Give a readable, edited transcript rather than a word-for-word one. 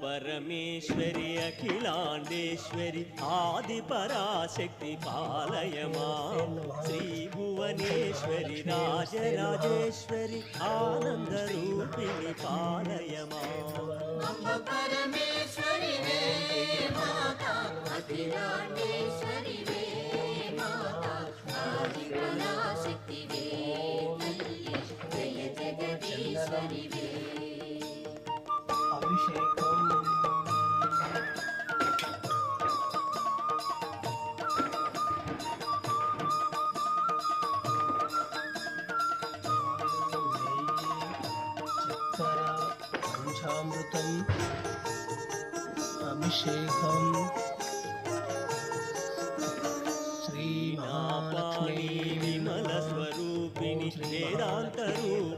परमेश्वरि अखिलाण्डेश्वरि आदिपराशक्ति पालय मां श्रीभुवनेश्वरि राजराजेश्वरि आनन्दरूपिणि पालय मां परमेश्वरि वे माता अखिलाण्डेश्वरि वे माता आदिपराशक्ति वे जय जगदीश्वरि वे अभिषेकम् चक्कर पंचामृतम् अभिषेकम् श्रीनापाणि विमलस्वरूपिणि वेदान्तरूपिणि